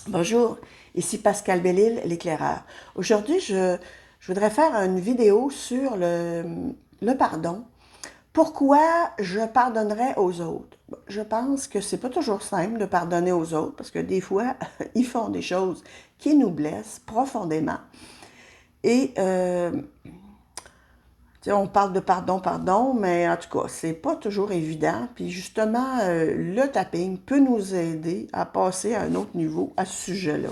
Bonjour, ici Pascal Bellil, l'éclaireur. Aujourd'hui, je voudrais faire une vidéo sur le pardon. Pourquoi je pardonnerais aux autres? Je pense que c'est pas toujours simple de pardonner aux autres parce que des fois, ils font des choses qui nous blessent profondément. Et on parle de pardon, pardon, mais en tout cas, c'est pas toujours évident. Puis justement, le tapping peut nous aider à passer à un autre niveau à ce sujet-là.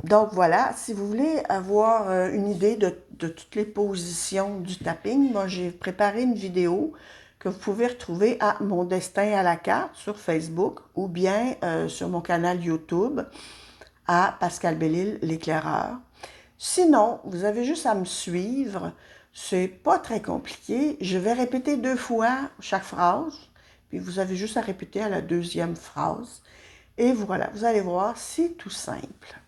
Donc voilà, si vous voulez avoir une idée de toutes les positions du tapping, moi j'ai préparé une vidéo que vous pouvez retrouver à Mon Destin à la carte sur Facebook ou bien sur mon canal YouTube à Pascal Bellil, l'éclaireur. Sinon, vous avez juste à me suivre, c'est pas très compliqué. Je vais répéter 2 fois chaque phrase, puis vous avez juste à répéter à la deuxième phrase. Et voilà, vous allez voir, c'est tout simple.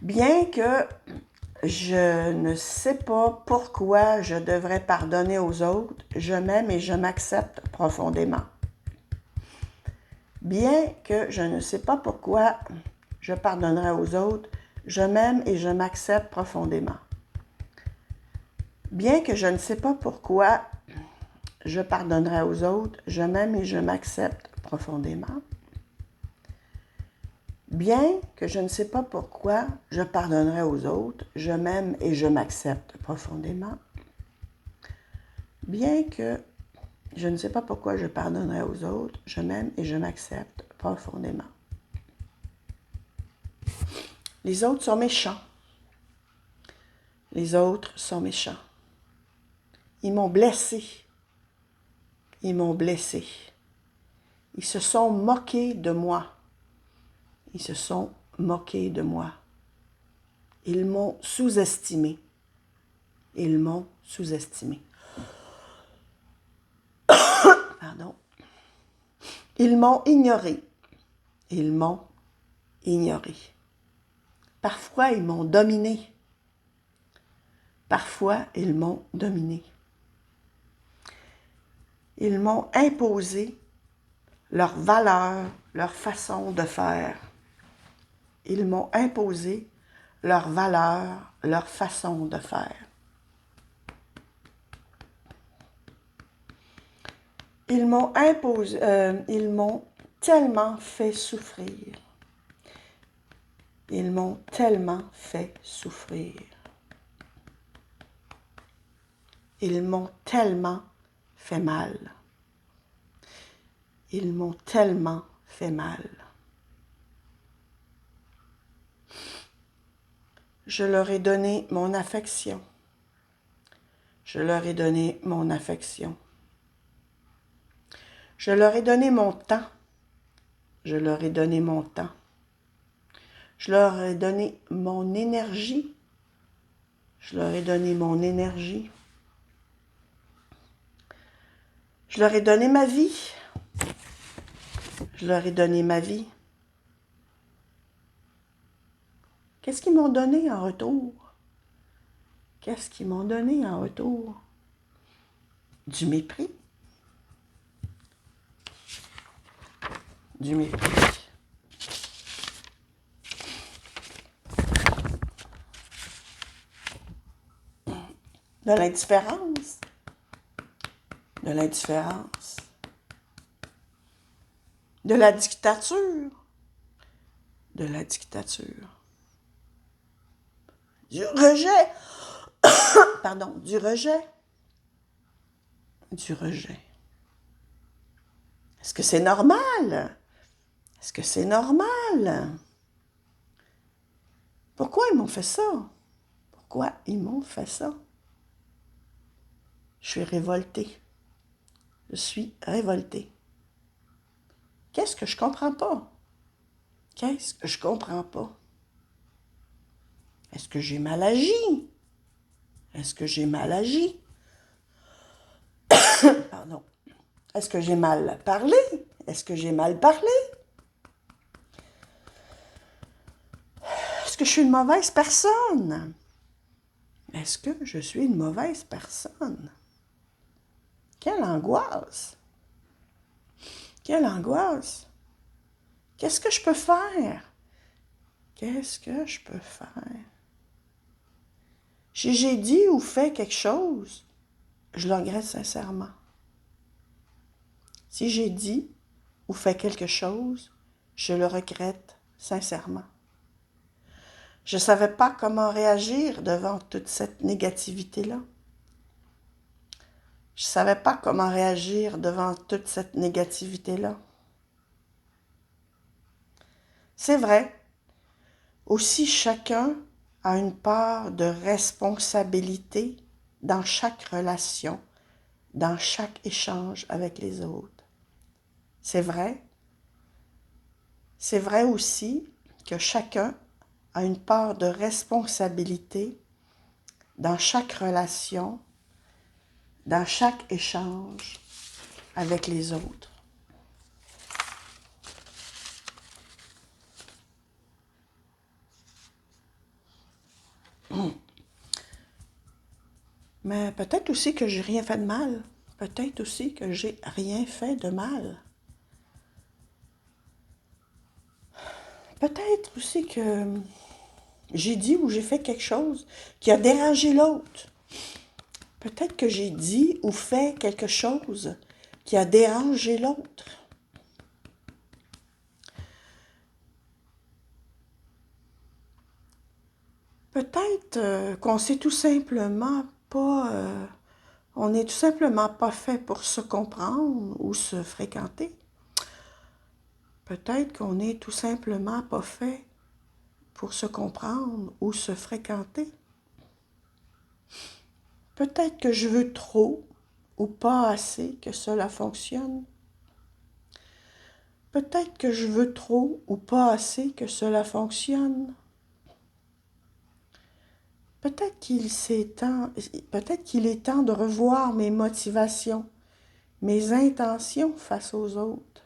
Bien que je ne sais pas pourquoi je devrais pardonner aux autres, je m'aime et je m'accepte profondément. Bien que je ne sais pas pourquoi je pardonnerai aux autres, je m'aime et je m'accepte profondément. Bien que je ne sais pas pourquoi je pardonnerai aux autres, je m'aime et je m'accepte profondément. Bien que je ne sais pas pourquoi je pardonnerai aux autres, je m'aime et je m'accepte profondément. Bien que je ne sais pas pourquoi je pardonnerai aux autres, je m'aime et je m'accepte profondément. Les autres sont méchants. Les autres sont méchants. Ils m'ont blessé. Ils m'ont blessé. Ils se sont moqués de moi. Ils se sont moqués de moi. Ils m'ont sous-estimé. Ils m'ont sous-estimé. Pardon. Ils m'ont ignoré. Ils m'ont ignoré. Parfois, ils m'ont dominé. Parfois, ils m'ont dominé. Ils m'ont imposé leurs valeurs, leur façon de faire. Ils m'ont imposé leurs valeurs, leur façon de faire. Ils m'ont imposé, ils m'ont tellement fait souffrir. Ils m'ont tellement fait souffrir. Ils m'ont tellement fait mal. Ils m'ont tellement fait mal. Je leur ai donné mon affection. Je leur ai donné mon affection. Je leur ai donné mon temps. Je leur ai donné mon temps. Je leur ai donné mon énergie. Je leur ai donné mon énergie. Je leur ai donné ma vie. Je leur ai donné ma vie. Qu'est-ce qu'ils m'ont donné en retour? Qu'est-ce qu'ils m'ont donné en retour? Du mépris. Du mépris. De l'indifférence. De l'indifférence. De la dictature. De la dictature. Du rejet. Pardon, du rejet. Du rejet. Est-ce que c'est normal? Est-ce que c'est normal? Pourquoi ils m'ont fait ça? Pourquoi ils m'ont fait ça? Je suis révoltée. Je suis révoltée. Qu'est-ce que je comprends pas? Qu'est-ce que je comprends pas? Est-ce que j'ai mal agi? Est-ce que j'ai mal agi? Pardon. Est-ce que j'ai mal parlé? Est-ce que j'ai mal parlé? Est-ce que je suis une mauvaise personne? Est-ce que je suis une mauvaise personne? Quelle angoisse! Quelle angoisse! Qu'est-ce que je peux faire? Qu'est-ce que je peux faire? Si j'ai dit ou fait quelque chose, je le regrette sincèrement. Si j'ai dit ou fait quelque chose, je le regrette sincèrement. Je ne savais pas comment réagir devant toute cette négativité-là. Je ne savais pas comment réagir devant toute cette négativité-là. C'est vrai, aussi chacun a une part de responsabilité dans chaque relation, dans chaque échange avec les autres. C'est vrai aussi que chacun a une part de responsabilité dans chaque relation, dans chaque échange avec les autres. Mais peut-être aussi que j'ai rien fait de mal. Peut-être aussi que j'ai rien fait de mal. Peut-être aussi que j'ai dit ou j'ai fait quelque chose qui a dérangé l'autre. Peut-être que j'ai dit ou fait quelque chose qui a dérangé l'autre. Peut-être qu'on sait tout simplement pas... on n'est tout simplement pas fait pour se comprendre ou se fréquenter. Peut-être qu'on n'est tout simplement pas fait pour se comprendre ou se fréquenter. Peut-être que je veux trop ou pas assez que cela fonctionne. Peut-être que je veux trop ou pas assez que cela fonctionne. Peut-être qu'il est temps de revoir mes motivations, mes intentions face aux autres.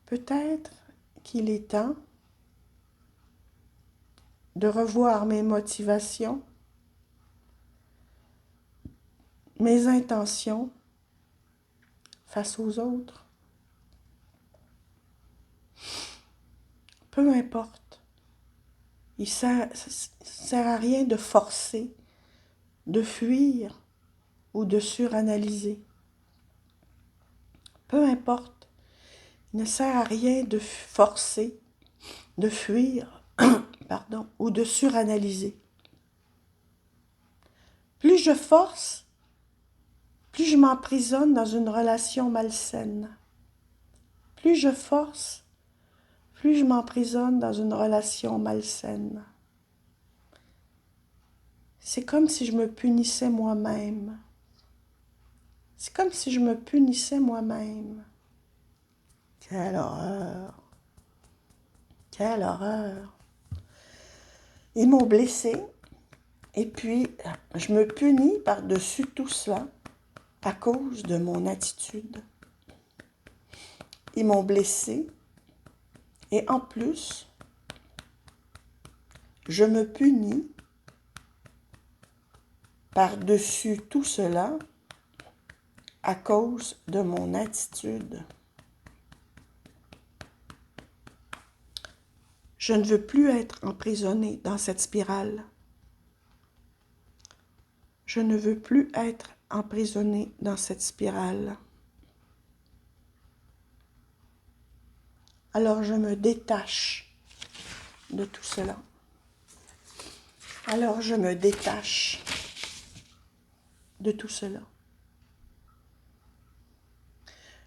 Peut-être qu'il est temps de revoir mes motivations, mes intentions face aux autres. Peu importe. Il ne sert à rien de forcer, de fuir ou de suranalyser. Peu importe. Il ne sert à rien de forcer, de fuir, ou de suranalyser. Plus je force, plus je m'emprisonne dans une relation malsaine. Plus je force, plus je m'emprisonne dans une relation malsaine. C'est comme si je me punissais moi-même. C'est comme si je me punissais moi-même. Quelle horreur! Quelle horreur! Ils m'ont blessée et puis je me punis par-dessus tout cela à cause de mon attitude. Ils m'ont blessée et en plus, je me punis par-dessus tout cela à cause de mon attitude. Je ne veux plus être emprisonnée dans cette spirale. Je ne veux plus être emprisonnée dans cette spirale. Alors je me détache de tout cela. Alors je me détache de tout cela.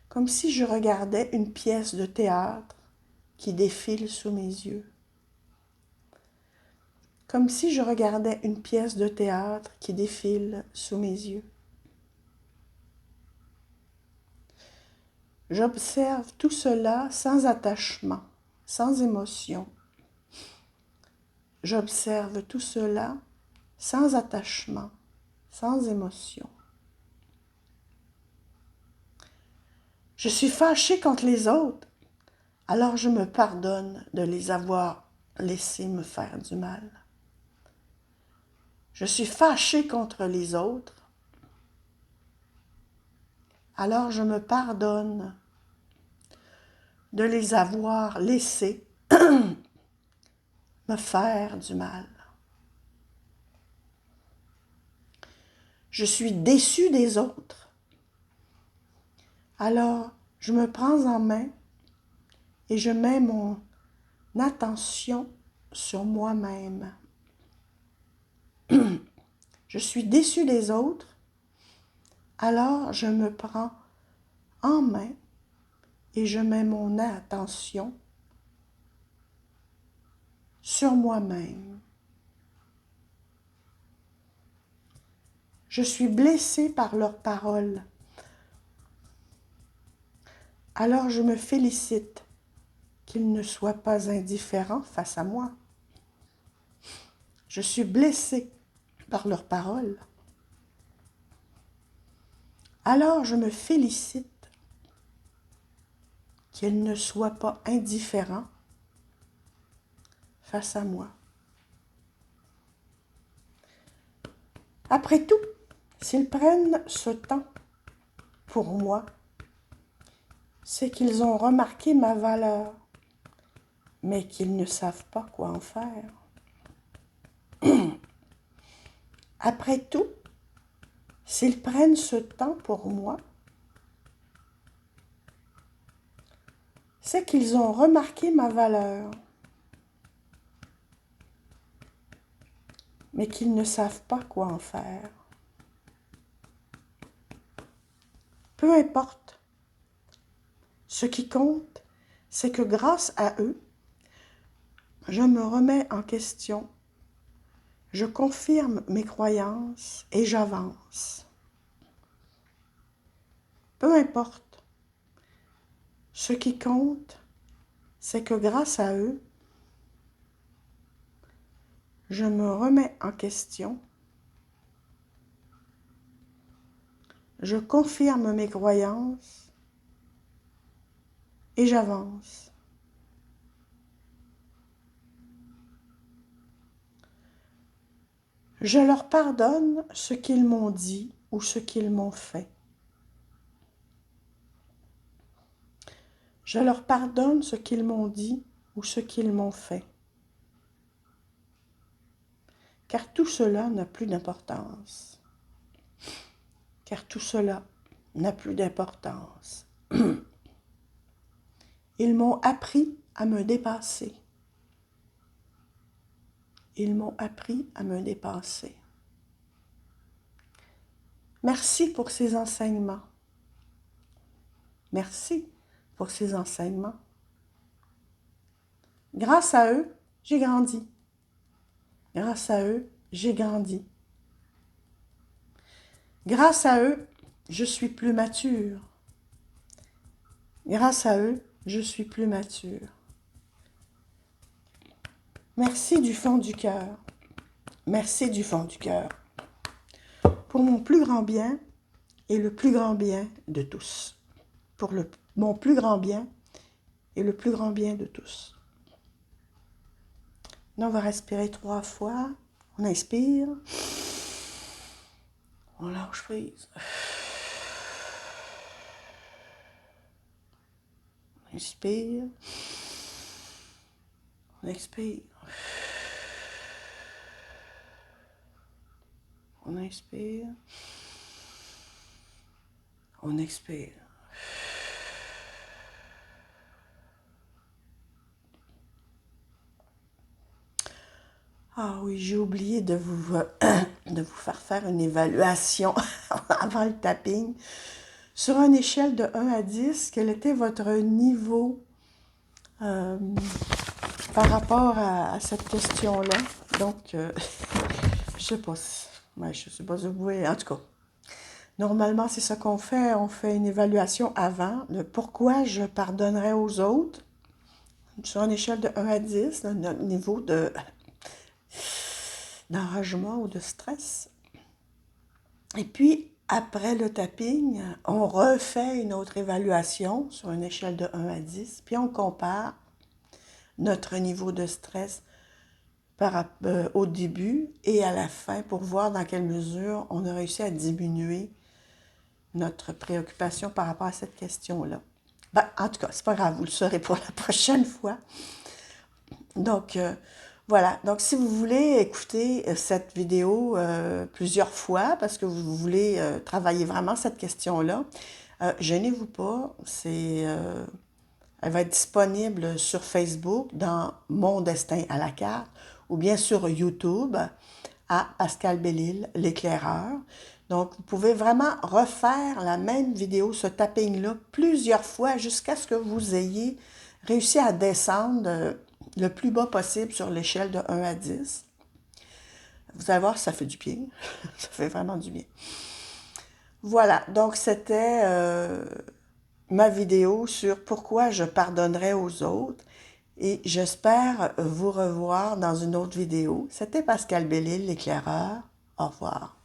Comme si je regardais une pièce de théâtre qui défile sous mes yeux. Comme si je regardais une pièce de théâtre qui défile sous mes yeux. J'observe tout cela sans attachement, sans émotion. J'observe tout cela sans attachement, sans émotion. Je suis fâchée contre les autres, alors je me pardonne de les avoir laissés me faire du mal. Je suis fâchée contre les autres, Alors je me pardonne de les avoir laissés me faire du mal. Je suis déçue des autres. Alors je me prends en main et je mets mon attention sur moi-même. Je suis déçue des autres. Alors je me prends en main et je mets mon attention sur moi-même. Je suis blessée par leurs paroles. Alors je me félicite qu'ils ne soient pas indifférents face à moi. Je suis blessée par leurs paroles. Alors je me félicite qu'ils ne soient pas indifférents face à moi. Après tout, s'ils prennent ce temps pour moi, c'est qu'ils ont remarqué ma valeur, mais qu'ils ne savent pas quoi en faire. Après tout, s'ils prennent ce temps pour moi, c'est qu'ils ont remarqué ma valeur, mais qu'ils ne savent pas quoi en faire. Peu importe. Ce qui compte, c'est que grâce à eux, je me remets en question, je confirme mes croyances et j'avance. Peu importe. Ce qui compte, c'est que grâce à eux, je me remets en question, je confirme mes croyances et j'avance. Je leur pardonne ce qu'ils m'ont dit ou ce qu'ils m'ont fait. Je leur pardonne ce qu'ils m'ont dit ou ce qu'ils m'ont fait. Car tout cela n'a plus d'importance. Car tout cela n'a plus d'importance. Ils m'ont appris à me dépasser. Ils m'ont appris à me dépasser. Merci pour ces enseignements. Merci pour ces enseignements. Grâce à eux, j'ai grandi. Grâce à eux, j'ai grandi. Grâce à eux, je suis plus mature. Grâce à eux, je suis plus mature. Merci du fond du cœur. Merci du fond du cœur. Pour mon plus grand bien et le plus grand bien de tous. Pour mon plus grand bien et le plus grand bien de tous. Là, on va respirer 3 fois. On inspire. On lâche prise. On inspire. On expire. On inspire. On expire. Ah oui, j'ai oublié de vous faire une évaluation avant le tapping. Sur une échelle de 1 à 10, quel était votre niveau par rapport à cette question-là? Donc, je sais pas si vous pouvez, en tout cas. Normalement, c'est ça qu'on fait. On fait une évaluation avant de pourquoi je pardonnerais aux autres. Sur une échelle de 1 à 10, notre niveau d'enragement ou de stress. Et puis, après le tapping, on refait une autre évaluation sur une échelle de 1 à 10, puis on compare notre niveau de stress au début et à la fin pour voir dans quelle mesure on a réussi à diminuer notre préoccupation par rapport à cette question-là. Ben, en tout cas, c'est pas grave, vous le saurez pour la prochaine fois. Donc, voilà. Donc, si vous voulez écouter cette vidéo plusieurs fois, parce que vous voulez travailler vraiment cette question-là, gênez-vous pas. Elle va être disponible sur Facebook dans Mon destin à la carte ou bien sur YouTube à Pascal Bellil, l'éclaireur. Donc, vous pouvez vraiment refaire la même vidéo, ce tapping-là, plusieurs fois jusqu'à ce que vous ayez réussi à descendre le plus bas possible sur l'échelle de 1 à 10. Vous allez voir, ça fait du bien. Ça fait vraiment du bien. Voilà, donc c'était ma vidéo sur pourquoi je pardonnerais aux autres et j'espère vous revoir dans une autre vidéo. C'était Pascal Bellil, l'éclaireur. Au revoir.